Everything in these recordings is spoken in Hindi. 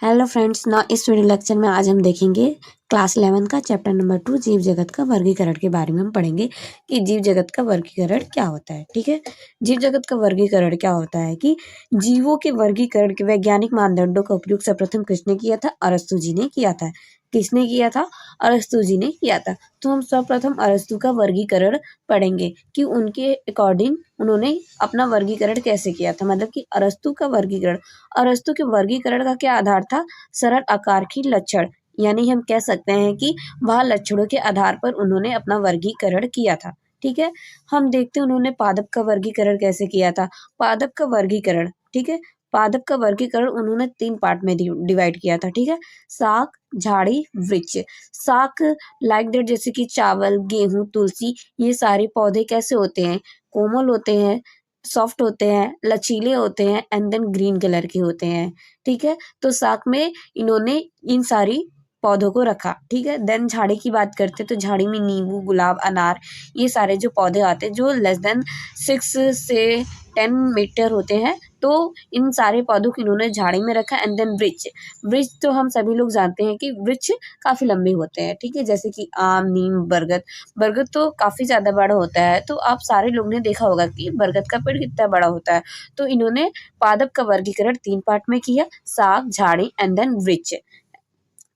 हेलो फ्रेंड्स ना इस वीडियो लेक्चर में आज हम देखेंगे क्लास 11 का चैप्टर नंबर 2 जीव जगत का वर्गीकरण के बारे में हम पढ़ेंगे कि जीव जगत का वर्गीकरण क्या होता है। ठीक है, जीव जगत का वर्गीकरण क्या होता है कि जीवों के वर्गीकरण के वैज्ञानिक मानदंडों का उपयोग सर्वप्रथम किसने किया था? अरस्तु जी ने किया था। किसने किया था? अरस्तु जी ने किया था। तो हम सर्वप्रथम अरस्तु का वर्गीकरण पढ़ेंगे कि उनके अकॉर्डिंग उन्होंने अपना वर्गीकरण कैसे किया था, मतलब कि अरस्तु का वर्गीकरण। अरस्तु के वर्गीकरण का क्या आधार था? सरल आकार की लक्षण, यानी हम कह सकते हैं कि वह लक्षणों के आधार पर उन्होंने अपना वर्गीकरण किया था। ठीक है, हम देखते हैं उन्होंने पादप का वर्गीकरण कैसे किया था। पादप का वर्गीकरण, ठीक है, पादप का वर्गीकरण उन्होंने 3 पार्ट में डिवाइड किया था। ठीक है, शाक, झाड़ी, वृक्ष। शाक लाइक दैट जैसे कि चावल, गेहूं, तुलसी, ये सारे पौधे कैसे होते हैं? कोमल होते हैं, सॉफ्ट होते हैं, लचीले होते हैं एंड देन ग्रीन कलर के होते हैं। ठीक है, तो शाक में इन्होंने इन सारी पौधों को रखा। ठीक है, देन झाड़ी की बात करते हैं तो झाड़ी में नींबू, गुलाब, अनार, ये सारे जो पौधे आते हैं जो लेस देन 6 से 10 मीटर होते हैं, तो इन सारे पौधों को इन्होंने झाड़ी में रखा। एंड देन वृक्ष। वृक्ष तो हम सभी लोग जानते हैं कि वृक्ष काफी लंबे होते हैं। ठीक है, जैसे कि आम, नीम, बरगद। बरगद तो काफी ज्यादा बड़ा होता है, तो आप सारे लोग ने देखा होगा कि बरगद का पेड़ कितना बड़ा होता है। तो इन्होंने पादप का वर्गीकरण 3 पार्ट में किया, शाक, झाड़ी एंड देन वृक्ष।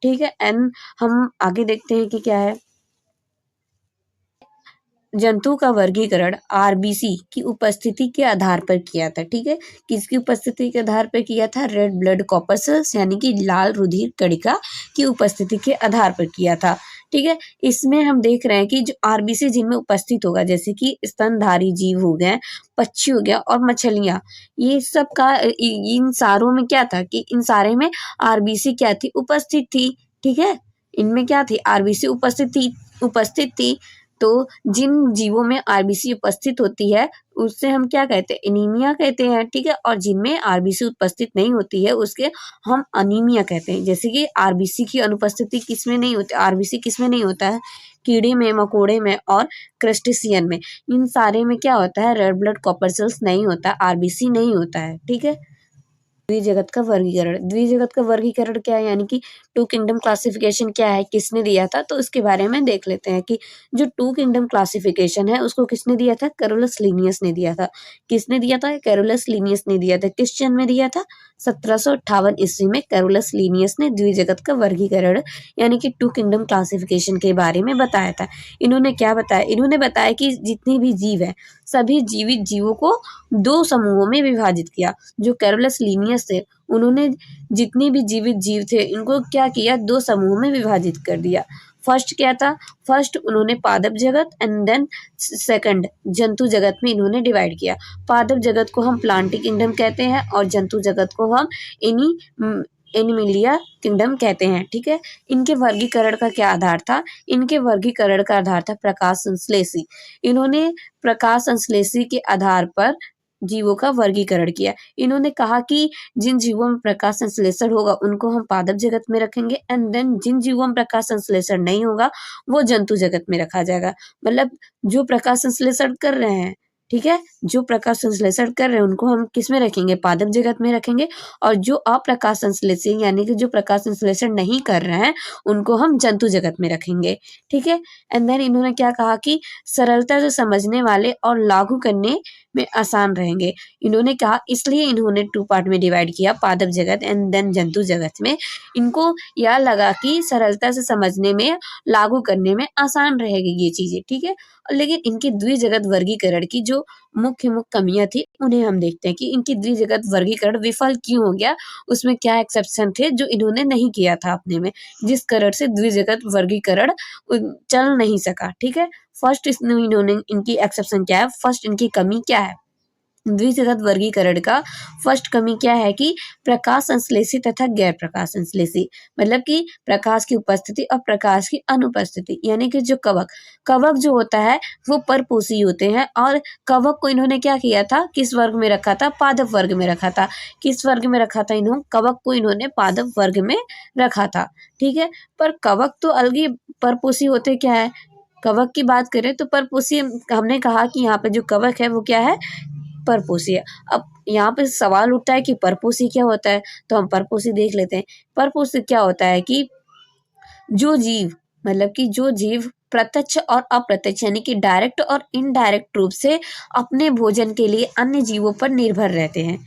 ठीक है, एंड हम आगे देखते हैं कि क्या है। जंतु का वर्गीकरण आरबीसी की उपस्थिति के आधार पर किया था। ठीक है, किसकी उपस्थिति के आधार पर किया था? रेड ब्लड कॉर्पसल्स यानी कि लाल रुधिर कणिका की उपस्थिति के आधार पर किया था। ठीक है, इसमें हम देख रहे हैं कि जो आरबीसी जिनमें उपस्थित होगा, जैसे कि स्तनधारी जीव हो गए, पक्षी हो गया और मछलियां, ये सब का इन सारों में क्या था कि इन सारे में आरबीसी क्या थी? उपस्थित थी। ठीक है, इनमें क्या थी? आरबीसी उपस्थित थी। तो जिन जीवों में आरबीसी उपस्थित होती है उससे हम क्या कहते हैं? एनीमिया कहते हैं। ठीक है, और जिनमें आरबीसी उपस्थित नहीं होती है उसके हम अनीमिया कहते हैं। जैसे कि आरबीसी की अनुपस्थिति किसमें नहीं होती? आरबीसी किसमें नहीं होता है? कीड़े में, मकोड़े में और क्रस्टेशियन में। इन सारे में क्या होता है? रेड ब्लड कॉर्पसल्स नहीं होता, आरबीसी नहीं होता है। ठीक है, द्विजगत का वर्गीकरण। द्विजगत का वर्गीकरण क्या है, यानी कि टू किंगडम क्लासिफिकेशन क्या है, किसने दिया था? तो इसके बारे में देख लेते हैं कि जो टू किंगडम क्लासिफिकेशन है उसको किसने दिया था? कैरोलस लीनियस ने दिया था। किसने दिया था? कैरोलस लीनियस ने दिया था। किस सन में दिया था? 1758 ईस्वी में कैरोलस लीनियस ने द्विजगत का वर्गीकरण यानी कि टू किंगडम क्लासिफिकेशन के बारे में बताया था। इन्होंने क्या बताया? इन्होंने बताया कि जितने भी जीव है सभी जीवित जीवों को 2 समूहों में विभाजित किया। जो कैरोलस लीनियस थे उन्होंने जितने भी जीवित जीव थे इनको क्या किया? 2 समूहों में विभाजित कर दिया। फर्स्ट क्या था? फर्स्ट उन्होंने पादप जगत एंड देन सेकंड जंतु जगत में इन्होंने डिवाइड किया। पादप जगत को हम प्लांटी किंगडम कहते हैं और जंतु जगत को हम एनी एनिमिलिया किंगडम कहते हैं। ठीक है, इनके वर्गीकरण का क्या आधार था? इनके वर्गीकरण का आधार था प्रकाश संश्लेषी। इन्होंने प्रकाश संश्लेषी के आधार पर जीवों का वर्गीकरण किया। इन्होंने कहा कि जिन जीवों में प्रकाश संश्लेषण होगा उनको हम पादप जगत में रखेंगे एंड देन जिन जीवों में प्रकाश संश्लेषण नहीं होगा वो जंतु जगत में रखा जाएगा। मतलब जो प्रकाश संश्लेषण कर रहे हैं, ठीक है, जो प्रकाश संश्लेषण कर रहे हैं उनको हम किस में रखेंगे? पादप जगत में रखेंगे। और जो अप्रकाश संश्लेषण यानी कि जो प्रकाश संश्लेषण नहीं कर रहे हैं उनको हम जंतु जगत में रखेंगे। ठीक है, एंड देन इन्होंने क्या कहा कि सरलता से समझने वाले और लागू करने में आसान रहेंगे। इन्होंने कहा, इसलिए इन्होंने 2 पार्ट में डिवाइड किया, पादप जगत एंड देन जंतु जगत में। इनको यह लगा कि सरलता से समझने में, लागू करने में आसान रहेगी ये चीजें। ठीक है, लेकिन इनकी द्विजगत वर्गीकरण की जो मुख्य कमियां थी उन्हें हम देखते हैं कि इनकी द्विजगत वर्गीकरण विफल क्यों हो गया, उसमें क्या एक्सेप्शन थे जो इन्होंने नहीं किया था अपने में, जिस कारण से द्विजगत वर्गीकरण चल नहीं सका। ठीक है, फर्स्ट इन्होंने इनकी एक्सेप्शन क्या है? फर्स्ट इनकी कमी क्या है द्विजगत वर्गीकरण का? फर्स्ट कमी क्या है कि प्रकाश संश्लेषी तथा गैर प्रकाश संश्लेषी, मतलब कि प्रकाश की उपस्थिति और प्रकाश की अनुपस्थिति। यानी कि जो कवक कवक जो होता है वो परपोषी होते हैं और कवक को इन्होंने क्या किया था? किस वर्ग में रखा था? पादप वर्ग में रखा था। किस वर्ग में रखा था? इन्होंने कवक को इन्होंने पादप वर्ग में रखा था। ठीक है, पर कवक तो अलग ही परपोषी होते क्या है? कवक की बात करें तो परपोषी, हमने कहा कि यहाँ पे जो कवक है वो क्या है? परपोषी। अब यहाँ पे सवाल उठता है कि परपोषी क्या होता है, तो हम परपोषी देख लेते हैं। परपोषी क्या होता है कि जो जीव मतलब कि जो जीव प्रत्यक्ष और अप्रत्यक्ष यानी कि डायरेक्ट और इनडायरेक्ट रूप से अपने भोजन के लिए अन्य जीवों पर निर्भर रहते हैं।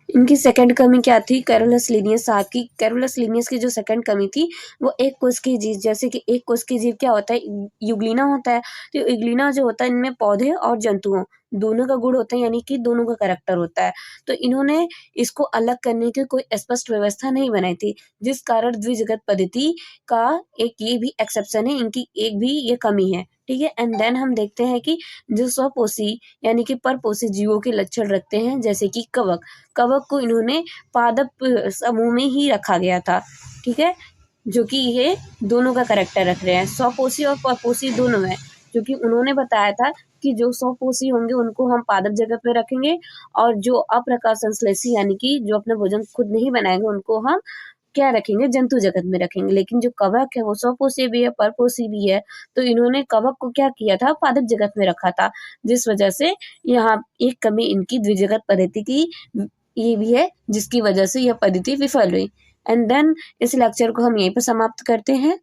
इनकी सेकंड कमी क्या थी? कैरोलस लिनियस साहब की। कैरोलस लिनियस की जो सेकंड कमी थी वो एक कोष की जीव, जैसे कि एक कोष की जीव क्या होता है? युग्लिना होता है। तो युग्लिना जो होता है इनमें पौधे और जंतुओं दोनों का गुण होता है, यानी कि दोनों का कैरेक्टर होता है। तो इन्होंने इसको अलग करने की कोई स्पष्ट व्यवस्था नहीं बनाई थी, जिस कारण द्विजगत पद्धति का एक ये भी एक्सेप्शन है, इनकी एक भी ये कमी है। ठीक है। एंड देन हम देखते हैं कि जो स्वपोषी यानी कि परपोषी जीवों के लक्षण रखते हैं, जैसे कि कवक। कवक को इन्होंने पादप समूह में ही रखा गया था। ठीक है। जो कि ये दोनों का कैरेक्टर रख रहे हैं, स्वपोषी और परपोषी दोनों में, क्योंकि उन्होंने बताया था कि जो स्वपोषी होंगे उनको हम पादप जगत में रखेंगे, और जो अप्रकाश संश्लेषी यानी कि जो अपना भोजन खुद नहीं बनाएंगे उनको हम क्या रखेंगे? जंतु जगत में रखेंगे। लेकिन जो कवक है वो स्वपोषी भी है, परपोषी भी है। तो इन्होंने कवक को क्या किया था? पादप जगत में रखा था, जिस वजह से यहाँ एक कमी इनकी द्विजगत पद्धति की ये भी है, जिसकी वजह से यह पद्धति विफल हुई। एंड देन इस लेक्चर को हम यहीं पर समाप्त करते हैं।